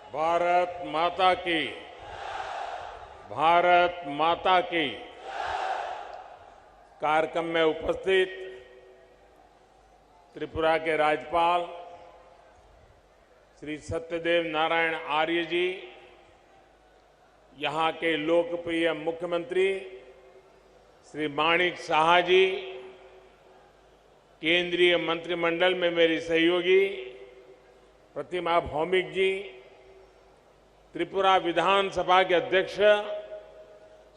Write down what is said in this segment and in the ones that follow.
भारत माता की। भारत माता की। कार्यक्रम में उपस्थित त्रिपुरा के राज्यपाल श्री सत्यदेव नारायण आर्य जी, यहां के लोकप्रिय मुख्यमंत्री श्री माणिक साहा जी, केंद्रीय मंत्रिमंडल में मेरी सहयोगी प्रतिमा भौमिक जी, त्रिपुरा विधानसभा के अध्यक्ष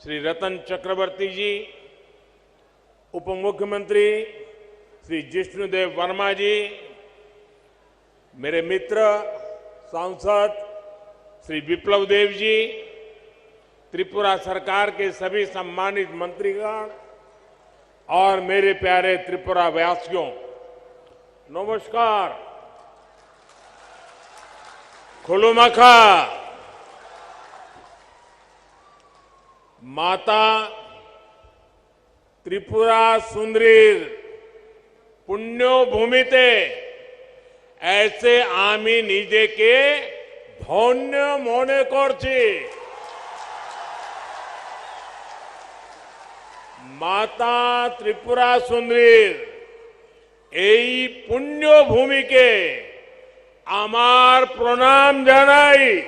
श्री रतन चक्रवर्ती जी, उप मुख्यमंत्री श्री जिष्णुदेव वर्मा जी, मेरे मित्र सांसद श्री विप्लव देव जी, त्रिपुरा सरकार के सभी सम्मानित मंत्रीगण और मेरे प्यारे त्रिपुरा वासियों, नमस्कार। खुलुमखा। माता त्रिपुरा सुंदरीर पुण्यो भूमिते ऐसे आमी निजे के धन्य मने करछी। माता त्रिपुरा सुंदरीर এই पुण्य भूमि के आमार प्रणाम जानाई।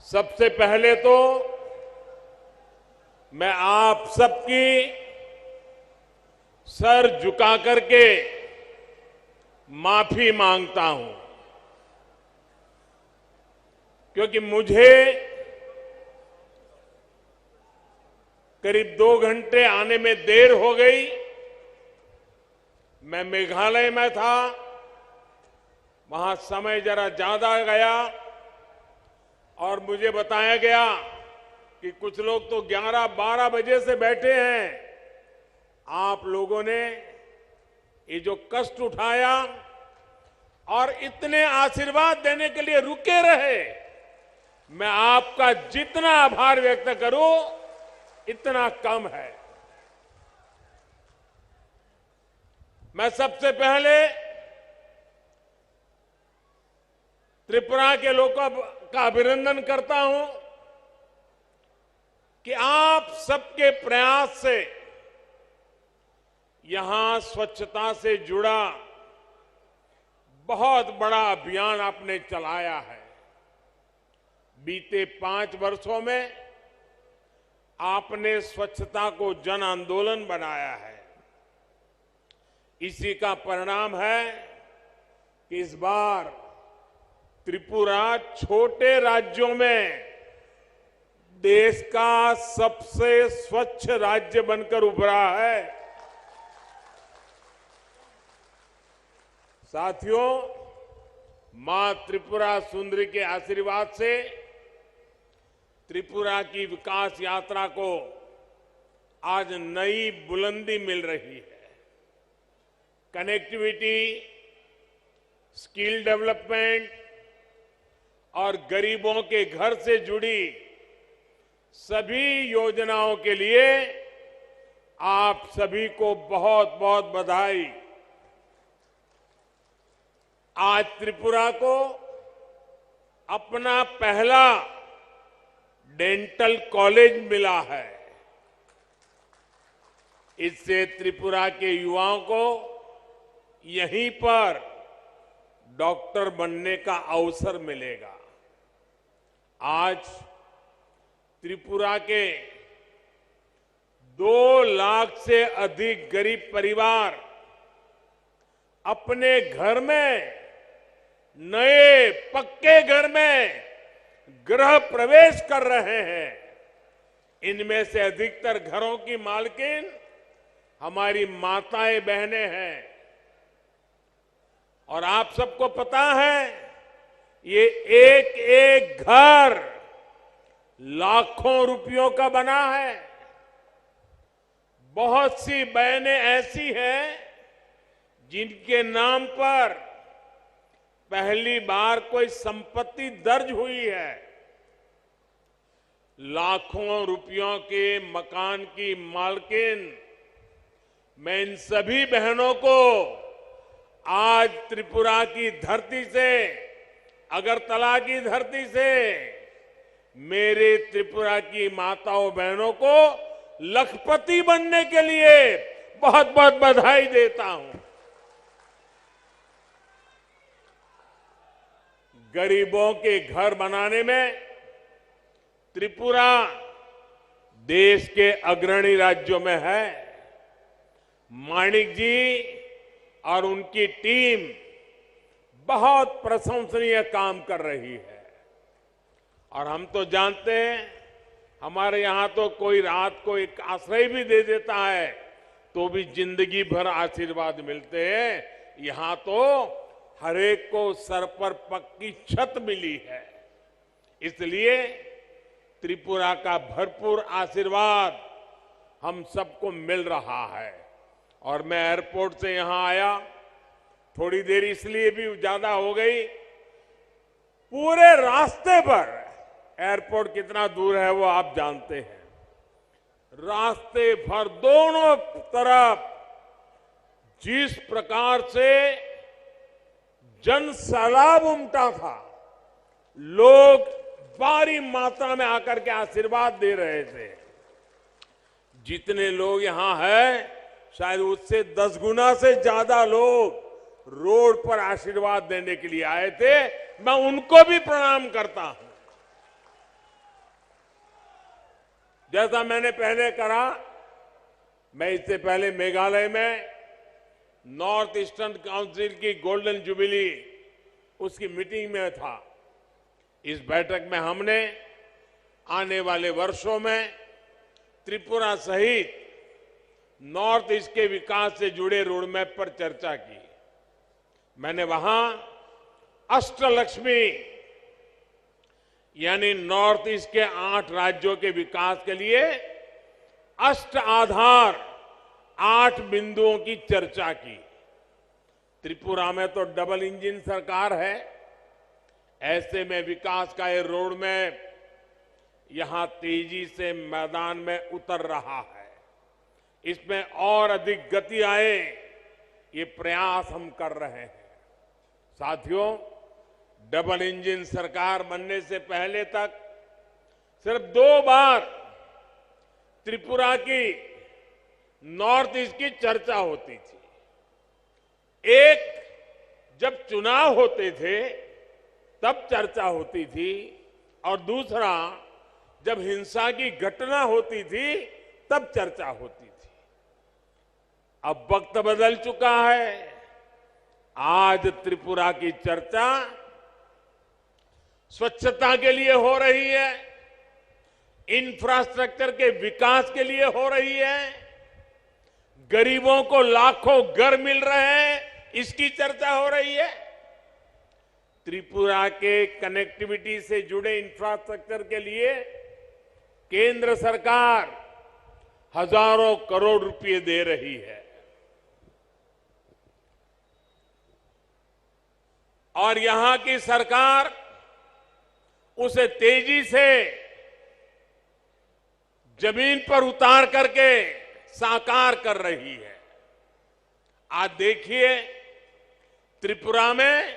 सबसे पहले तो मैं आप सबकी सर झुका करके माफी मांगता हूं, क्योंकि मुझे करीब 2 घंटे आने में देर हो गई। मैं मेघालय में था, वहां समय जरा ज्यादा गया और मुझे बताया गया कि कुछ लोग तो 11-12 बजे से बैठे हैं। आप लोगों ने ये जो कष्ट उठाया और इतने आशीर्वाद देने के लिए रुके रहे, मैं आपका जितना आभार व्यक्त करूं इतना कम है। मैं सबसे पहले त्रिपुरा के लोगों का अभिनंदन करता हूं कि आप सबके प्रयास से यहां स्वच्छता से जुड़ा बहुत बड़ा अभियान आपने चलाया है। बीते 5 वर्षों में आपने स्वच्छता को जन आंदोलन बनाया है। इसी का परिणाम है कि इस बार त्रिपुरा छोटे राज्यों में देश का सबसे स्वच्छ राज्य बनकर उभरा है। साथियों, मां त्रिपुरा सुंदरी के आशीर्वाद से त्रिपुरा की विकास यात्रा को आज नई बुलंदी मिल रही है। कनेक्टिविटी, स्किल डेवलपमेंट और गरीबों के घर से जुड़ी सभी योजनाओं के लिए आप सभी को बहुत बहुत बधाई। आज त्रिपुरा को अपना पहला डेंटल कॉलेज मिला है। इससे त्रिपुरा के युवाओं को यहीं पर डॉक्टर बनने का अवसर मिलेगा। आज त्रिपुरा के 2 लाख से अधिक गरीब परिवार अपने घर में, नए पक्के घर में गृह प्रवेश कर रहे हैं। इनमें से अधिकतर घरों की मालकिन हमारी माताएं बहनें हैं। और आप सबको पता है, ये एक एक घर लाखों रुपयों का बना है। बहुत सी बहनें ऐसी हैं जिनके नाम पर पहली बार कोई संपत्ति दर्ज हुई है। लाखों रुपयों के मकान की मालकिन मैं इन सभी बहनों को आज त्रिपुरा की धरती से, अगरतला की धरती से मेरे त्रिपुरा की माताओं बहनों को लखपति बनने के लिए बहुत बहुत बधाई देता हूं। गरीबों के घर बनाने में त्रिपुरा देश के अग्रणी राज्यों में है। माणिक जी और उनकी टीम बहुत प्रशंसनीय काम कर रही है। और हम तो जानते हैं, हमारे यहां तो कोई रात को एक आश्रय भी दे देता है तो भी जिंदगी भर आशीर्वाद मिलते हैं। यहां तो हर एक को सर पर पक्की छत मिली है। इसलिए त्रिपुरा का भरपूर आशीर्वाद हम सबको मिल रहा है। और मैं एयरपोर्ट से यहां आया, थोड़ी देर इसलिए भी ज्यादा हो गई, पूरे रास्ते पर, एयरपोर्ट कितना दूर है वो आप जानते हैं, रास्ते भर दोनों तरफ जिस प्रकार से जन सैलाब उमटा था, लोग भारी मात्रा में आकर के आशीर्वाद दे रहे थे। जितने लोग यहां हैं, शायद उससे 10 गुना से ज्यादा लोग रोड पर आशीर्वाद देने के लिए आए थे। मैं उनको भी प्रणाम करता हूं। जैसा मैंने पहले कहा, मैं इससे पहले मेघालय में नॉर्थ ईस्टर्न काउंसिल की गोल्डन जुबिली उसकी मीटिंग में था। इस बैठक में हमने आने वाले वर्षों में त्रिपुरा सहित नॉर्थ ईस्ट के विकास से जुड़े रोडमैप पर चर्चा की। मैंने वहां अष्टलक्ष्मी यानी नॉर्थ ईस्ट के 8 राज्यों के विकास के लिए अष्ट आधार 8 बिंदुओं की चर्चा की। त्रिपुरा में तो डबल इंजन सरकार है, ऐसे में विकास का ये रोड मैप यहां तेजी से मैदान में उतर रहा है। इसमें और अधिक गति आए, ये प्रयास हम कर रहे हैं। साथियों, डबल इंजन सरकार बनने से पहले तक सिर्फ 2 बार त्रिपुरा की नॉर्थ ईस्ट की चर्चा होती थी। एक जब चुनाव होते थे तब चर्चा होती थी, और दूसरा जब हिंसा की घटना होती थी तब चर्चा होती थी। अब वक्त बदल चुका है। आज त्रिपुरा की चर्चा स्वच्छता के लिए हो रही है, इंफ्रास्ट्रक्चर के विकास के लिए हो रही है, गरीबों को लाखों घर मिल रहे हैं, इसकी चर्चा हो रही है। त्रिपुरा के कनेक्टिविटी से जुड़े इंफ्रास्ट्रक्चर के लिए केंद्र सरकार हजारों करोड़ रुपए दे रही है। और यहां की सरकार उसे तेजी से जमीन पर उतार करके साकार कर रही है। आज देखिए, त्रिपुरा में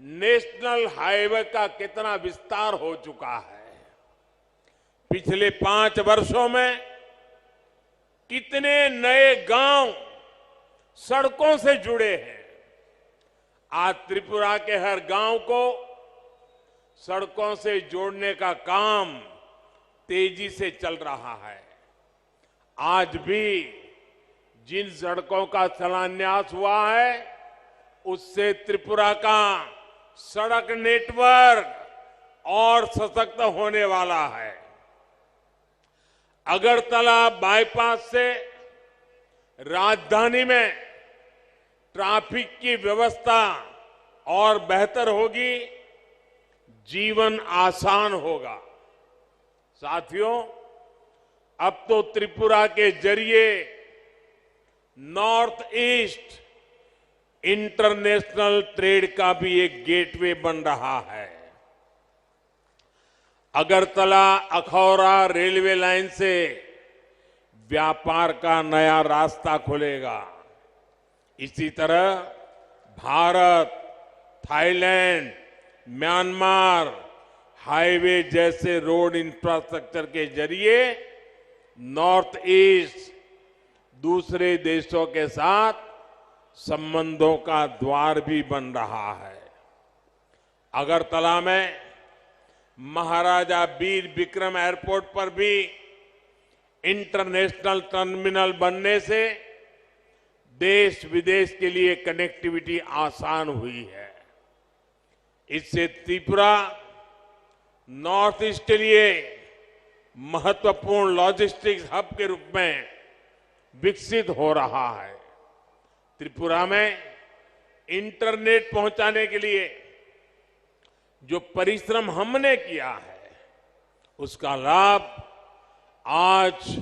नेशनल हाईवे का कितना विस्तार हो चुका है। पिछले 5 वर्षों में कितने नए गांव सड़कों से जुड़े हैं। आज त्रिपुरा के हर गांव को सड़कों से जोड़ने का काम तेजी से चल रहा है। आज भी जिन सड़कों का शिलान्यास हुआ है, उससे त्रिपुरा का सड़क नेटवर्क और सशक्त होने वाला है। अगरतला बाईपास से राजधानी में ट्रैफिक की व्यवस्था और बेहतर होगी, जीवन आसान होगा। साथियों, अब तो त्रिपुरा के जरिए नॉर्थ ईस्ट इंटरनेशनल ट्रेड का भी एक गेटवे बन रहा है। अगरतला अखौरा रेलवे लाइन से व्यापार का नया रास्ता खुलेगा। इसी तरह भारत, थाईलैंड, म्यांमार हाईवे जैसे रोड इंफ्रास्ट्रक्चर के जरिए नॉर्थ ईस्ट दूसरे देशों के साथ संबंधों का द्वार भी बन रहा है। अगरतला में महाराजा वीर विक्रम एयरपोर्ट पर भी इंटरनेशनल टर्मिनल बनने से देश विदेश के लिए कनेक्टिविटी आसान हुई है। इससे त्रिपुरा नॉर्थ ईस्ट के लिए महत्वपूर्ण लॉजिस्टिक्स हब के रूप में विकसित हो रहा है। त्रिपुरा में इंटरनेट पहुंचाने के लिए जो परिश्रम हमने किया है उसका लाभ आज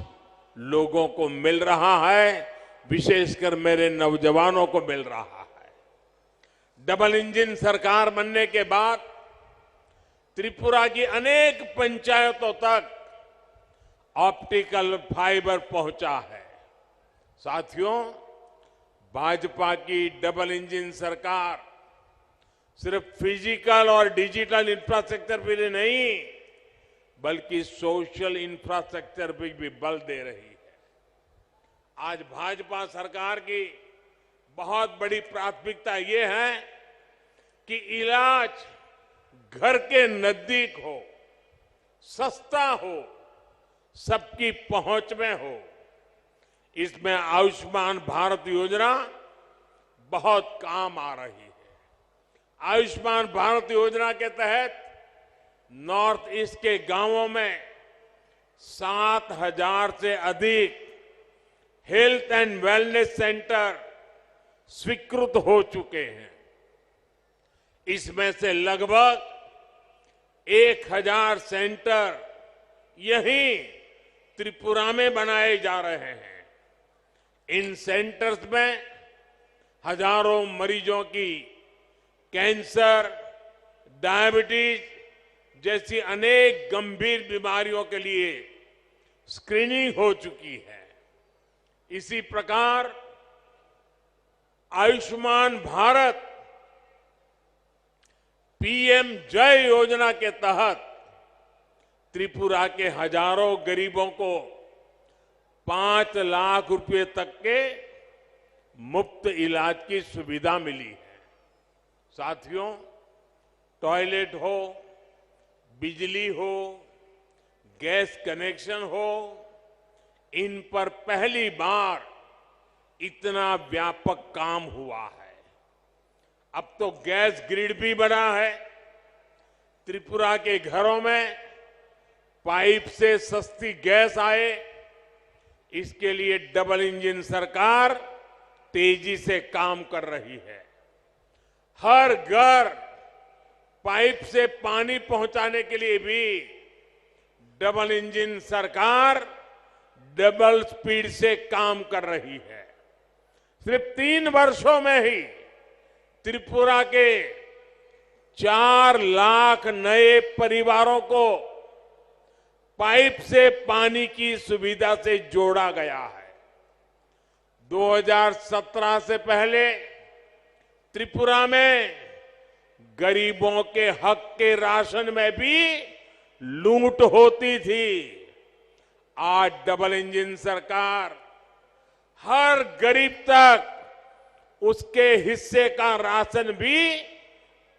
लोगों को मिल रहा है, विशेषकर मेरे नौजवानों को मिल रहा है। डबल इंजन सरकार बनने के बाद त्रिपुरा की अनेक पंचायतों तक ऑप्टिकल फाइबर पहुंचा है। साथियों, भाजपा की डबल इंजन सरकार सिर्फ फिजिकल और डिजिटल इंफ्रास्ट्रक्चर पे नहीं बल्कि सोशल इंफ्रास्ट्रक्चर पे भी बल दे रही है। आज भाजपा सरकार की बहुत बड़ी प्राथमिकता ये है कि इलाज घर के नजदीक हो, सस्ता हो, सबकी पहुंच में हो। इसमें आयुष्मान भारत योजना बहुत काम आ रही है। आयुष्मान भारत योजना के तहत नॉर्थ ईस्ट के गांवों में 7,000 से अधिक हेल्थ एंड वेलनेस सेंटर स्वीकृत हो चुके हैं। इसमें से लगभग 1,000 सेंटर यहीं त्रिपुरा में बनाए जा रहे हैं। इन सेंटर्स में हजारों मरीजों की कैंसर, डायबिटीज जैसी अनेक गंभीर बीमारियों के लिए स्क्रीनिंग हो चुकी है। इसी प्रकार आयुष्मान भारत पीएम जय योजना के तहत त्रिपुरा के हजारों गरीबों को 5 लाख रुपए तक के मुफ्त इलाज की सुविधा मिली है। साथियों, टॉयलेट हो, बिजली हो, गैस कनेक्शन हो, इन पर पहली बार इतना व्यापक काम हुआ है। अब तो गैस ग्रिड भी बना है। त्रिपुरा के घरों में पाइप से सस्ती गैस आए, इसके लिए डबल इंजन सरकार तेजी से काम कर रही है। हर घर पाइप से पानी पहुंचाने के लिए भी डबल इंजन सरकार डबल स्पीड से काम कर रही है। सिर्फ 3 वर्षों में ही त्रिपुरा के 4 लाख नए परिवारों को पाइप से पानी की सुविधा से जोड़ा गया है। 2017 से पहले त्रिपुरा में गरीबों के हक के राशन में भी लूट होती थी। आज डबल इंजन सरकार हर गरीब तक उसके हिस्से का राशन भी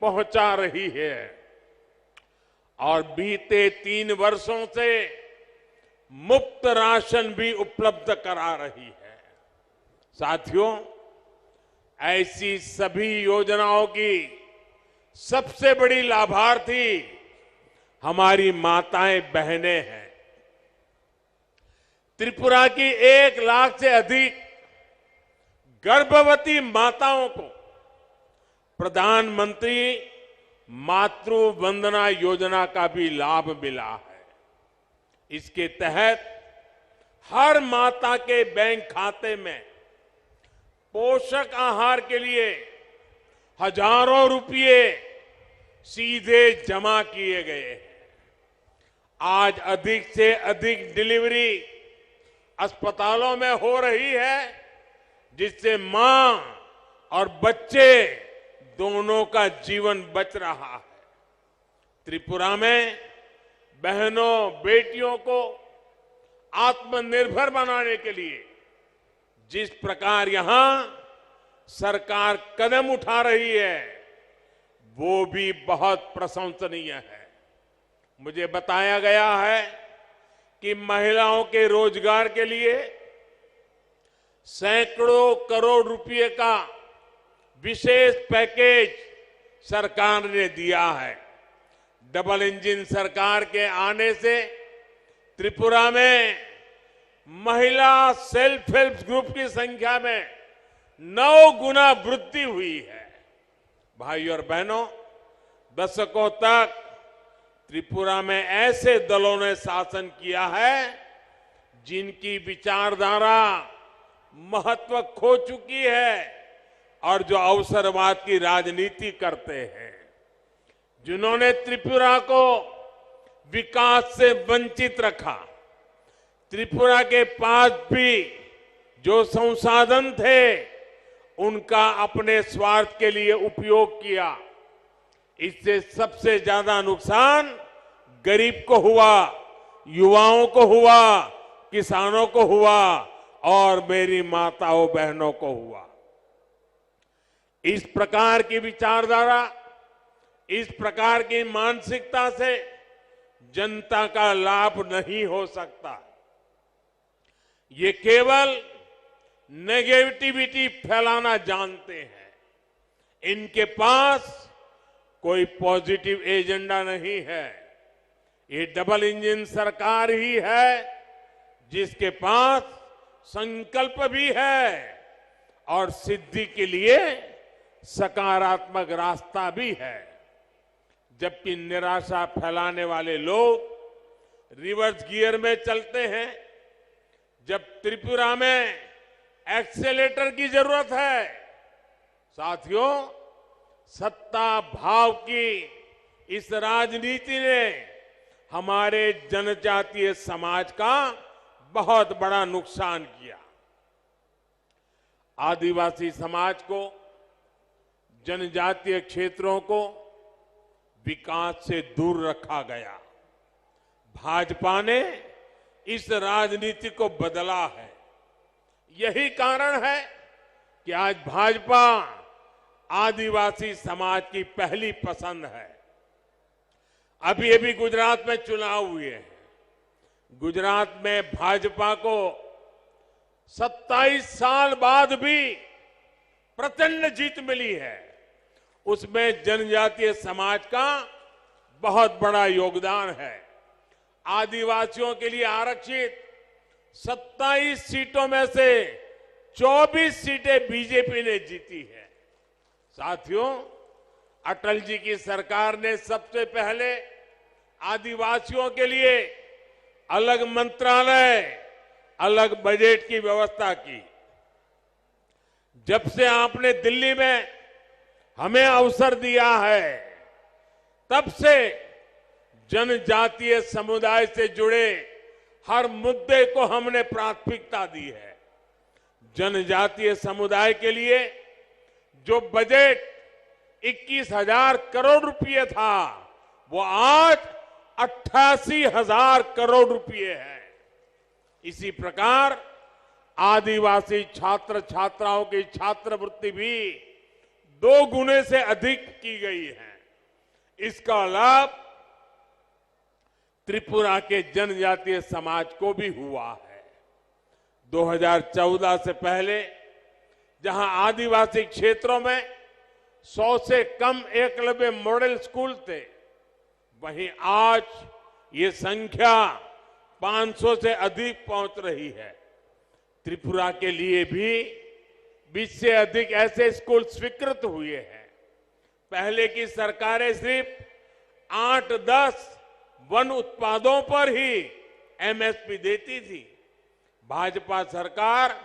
पहुंचा रही है और बीते 3 वर्षों से मुफ्त राशन भी उपलब्ध करा रही है। साथियों, ऐसी सभी योजनाओं की सबसे बड़ी लाभार्थी हमारी माताएं बहनें हैं। त्रिपुरा की 1 लाख से अधिक गर्भवती माताओं को प्रधानमंत्री मातृ वंदना योजना का भी लाभ मिला है। इसके तहत हर माता के बैंक खाते में पोषक आहार के लिए हजारों रुपये सीधे जमा किए गए हैं। आज अधिक से अधिक डिलीवरी अस्पतालों में हो रही है, जिससे मां और बच्चे दोनों का जीवन बच रहा है। त्रिपुरा में बहनों बेटियों को आत्मनिर्भर बनाने के लिए जिस प्रकार यहां सरकार कदम उठा रही है वो भी बहुत प्रशंसनीय है। मुझे बताया गया है कि महिलाओं के रोजगार के लिए सैकड़ों करोड़ रुपए का विशेष पैकेज सरकार ने दिया है। डबल इंजन सरकार के आने से त्रिपुरा में महिला सेल्फ हेल्प ग्रुप की संख्या में 9 गुना वृद्धि हुई है। भाइयों और बहनों, दशकों तक त्रिपुरा में ऐसे दलों ने शासन किया है जिनकी विचारधारा महत्व खो चुकी है और जो अवसरवाद की राजनीति करते हैं, जिन्होंने त्रिपुरा को विकास से वंचित रखा। त्रिपुरा के पास भी जो संसाधन थे उनका अपने स्वार्थ के लिए उपयोग किया। इससे सबसे ज्यादा नुकसान गरीब को हुआ, युवाओं को हुआ, किसानों को हुआ और मेरी माताओं बहनों को हुआ। इस प्रकार की विचारधारा, इस प्रकार की मानसिकता से जनता का लाभ नहीं हो सकता। ये केवल नेगेटिविटी फैलाना जानते हैं। इनके पास कोई पॉजिटिव एजेंडा नहीं है। ये डबल इंजन सरकार ही है जिसके पास संकल्प भी है और सिद्धि के लिए सकारात्मक रास्ता भी है। जबकि निराशा फैलाने वाले लोग रिवर्स गियर में चलते हैं। जब त्रिपुरा में एक्सेलेटर की जरूरत है, साथियों, सत्ता भाव की इस राजनीति ने हमारे जनजातीय समाज का बहुत बड़ा नुकसान किया। आदिवासी समाज को, जनजातीय क्षेत्रों को विकास से दूर रखा गया। भाजपा ने इस राजनीति को बदला है। यही कारण है कि आज भाजपा आदिवासी समाज की पहली पसंद है। अभी अभी गुजरात में चुनाव हुए हैं। गुजरात में भाजपा को 27 साल बाद भी प्रचंड जीत मिली है। उसमें जनजातीय समाज का बहुत बड़ा योगदान है। आदिवासियों के लिए आरक्षित 27 सीटों में से 24 सीटें बीजेपी ने जीती है। साथियों, अटल जी की सरकार ने सबसे पहले आदिवासियों के लिए अलग मंत्रालय, अलग बजट की व्यवस्था की। जब से आपने दिल्ली में हमें अवसर दिया है, तब से जनजातीय समुदाय से जुड़े हर मुद्दे को हमने प्राथमिकता दी है। जनजातीय समुदाय के लिए जो बजट 21,000 करोड़ रुपए था, वो आज 88,000 करोड़ रुपए है। इसी प्रकार आदिवासी छात्र छात्राओं की छात्रवृत्ति भी 2 गुने से अधिक की गई है। इसका लाभ त्रिपुरा के जनजातीय समाज को भी हुआ है। 2014 से पहले जहां आदिवासी क्षेत्रों में 100 से कम एकलव्य मॉडल स्कूल थे, वहीं आज ये संख्या 500 से अधिक पहुंच रही है। त्रिपुरा के लिए भी 20 से अधिक ऐसे स्कूल स्वीकृत हुए हैं। पहले की सरकारें सिर्फ 8-10 वन उत्पादों पर ही एमएसपी देती थी। भाजपा सरकार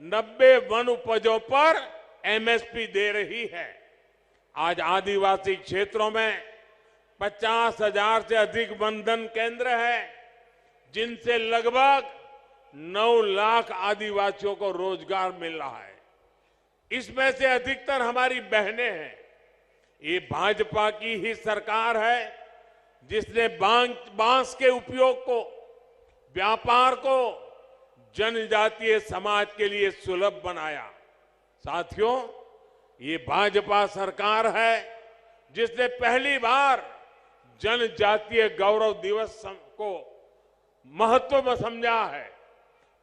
90 वन उपजों पर एमएसपी दे रही है। आज आदिवासी क्षेत्रों में 50,000 से अधिक वनधन केंद्र है, जिनसे लगभग 9 लाख आदिवासियों को रोजगार मिल रहा है। इसमें से अधिकतर हमारी बहनें हैं। ये भाजपा की ही सरकार है जिसने बांस के उपयोग को, व्यापार को जनजातीय समाज के लिए सुलभ बनाया। साथियों, ये भाजपा सरकार है जिसने पहली बार जनजातीय गौरव दिवस को महत्व में समझा है।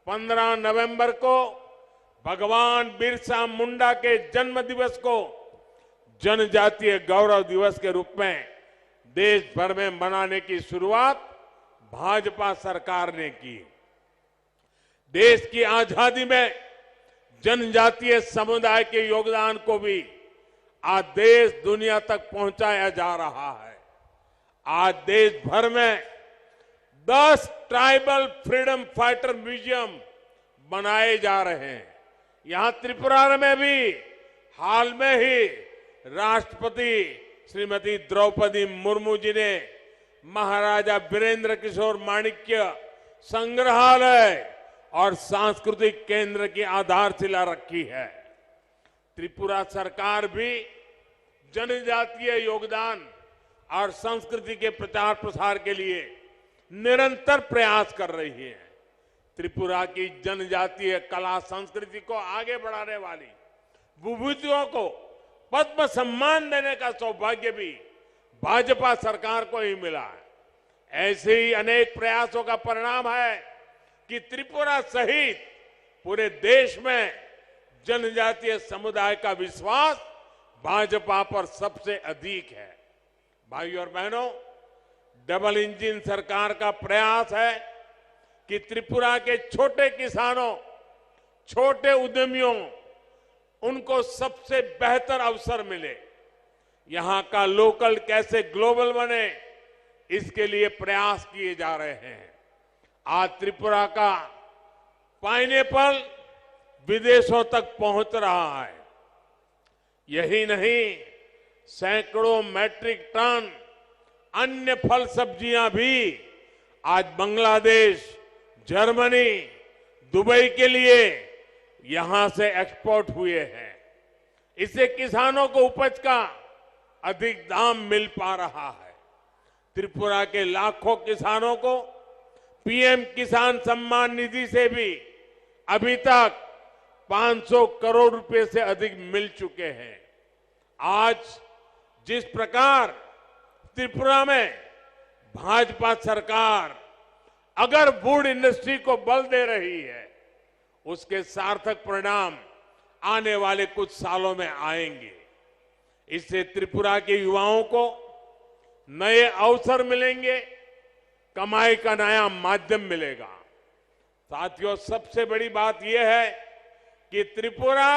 15 नवंबर को भगवान बिरसा मुंडा के जन्म दिवस को जनजातीय गौरव दिवस के रूप में देश भर में मनाने की शुरुआत भाजपा सरकार ने की। देश की आजादी में जनजातीय समुदाय के योगदान को भी आज देश दुनिया तक पहुंचाया जा रहा है। आज देश भर में 10 ट्राइबल फ्रीडम फाइटर म्यूजियम बनाए जा रहे हैं। यहां त्रिपुरा में भी हाल में ही राष्ट्रपति श्रीमती द्रौपदी मुर्मू जी ने महाराजा वीरेंद्र किशोर माणिक्य संग्रहालय और सांस्कृतिक केंद्र की आधारशिला रखी है। त्रिपुरा सरकार भी जनजातीय योगदान और संस्कृति के प्रचार प्रसार के लिए निरंतर प्रयास कर रही है। त्रिपुरा की जनजातीय कला संस्कृति को आगे बढ़ाने वाली विभूतियों को पद्म सम्मान देने का सौभाग्य भी भाजपा सरकार को ही मिला है। ऐसे ही अनेक प्रयासों का परिणाम है कि त्रिपुरा सहित पूरे देश में जनजातीय समुदाय का विश्वास भाजपा पर सबसे अधिक है। भाइयों और बहनों, डबल इंजन सरकार का प्रयास है कि त्रिपुरा के छोटे किसानों, छोटे उद्यमियों, उनको सबसे बेहतर अवसर मिले। यहां का लोकल कैसे ग्लोबल बने, इसके लिए प्रयास किए जा रहे हैं। आज त्रिपुरा का पाइनएप्पल विदेशों तक पहुंच रहा है। यही नहीं, सैकड़ों मैट्रिक टन अन्य फल सब्जियां भी आज बांग्लादेश, जर्मनी, दुबई के लिए यहां से एक्सपोर्ट हुए हैं। इससे किसानों को उपज का अधिक दाम मिल पा रहा है। त्रिपुरा के लाखों किसानों को पीएम किसान सम्मान निधि से भी अभी तक 500 करोड़ रुपए से अधिक मिल चुके हैं। आज जिस प्रकार त्रिपुरा में भाजपा सरकार अगर वुड इंडस्ट्री को बल दे रही है, उसके सार्थक परिणाम आने वाले कुछ सालों में आएंगे। इससे त्रिपुरा के युवाओं को नए अवसर मिलेंगे, कमाई का नया माध्यम मिलेगा। साथियों, सबसे बड़ी बात यह है कि त्रिपुरा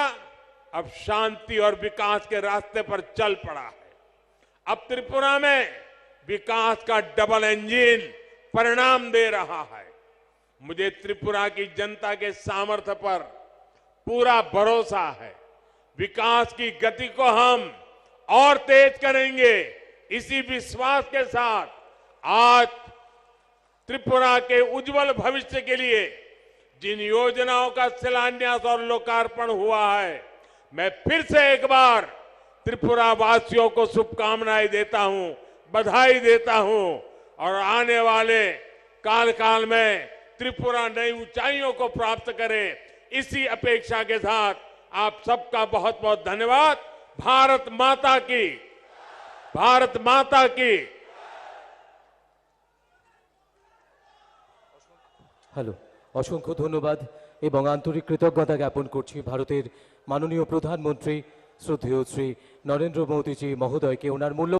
अब शांति और विकास के रास्ते पर चल पड़ा है। अब त्रिपुरा में विकास का डबल इंजन परिणाम दे रहा है। मुझे त्रिपुरा की जनता के सामर्थ्य पर पूरा भरोसा है। विकास की गति को हम और तेज करेंगे। इसी विश्वास के साथ आज त्रिपुरा के उज्जवल भविष्य के लिए जिन योजनाओं का शिलान्यास और लोकार्पण हुआ है, मैं फिर से एक बार त्रिपुरा वासियों को शुभकामनाएं देता हूं, बधाई देता हूं और आने वाले काल में त्रिपुरा नई ऊंचाइयों को प्राप्त करे, इसी अपेक्षा के साथ आप सबका बहुत बहुत धन्यवाद। भारत माता की, भारत माता की। হ্যালো, অসংখ্য ধন্যবাদ এবং আন্তরিক কৃতজ্ঞতা জ্ঞাপন করছি ভারতের মাননীয় প্রধানমন্ত্রী শ্রদ্ধেয় শ্রী নরেন্দ্র মোদীজি মহোদয়কে ওনার মূল্য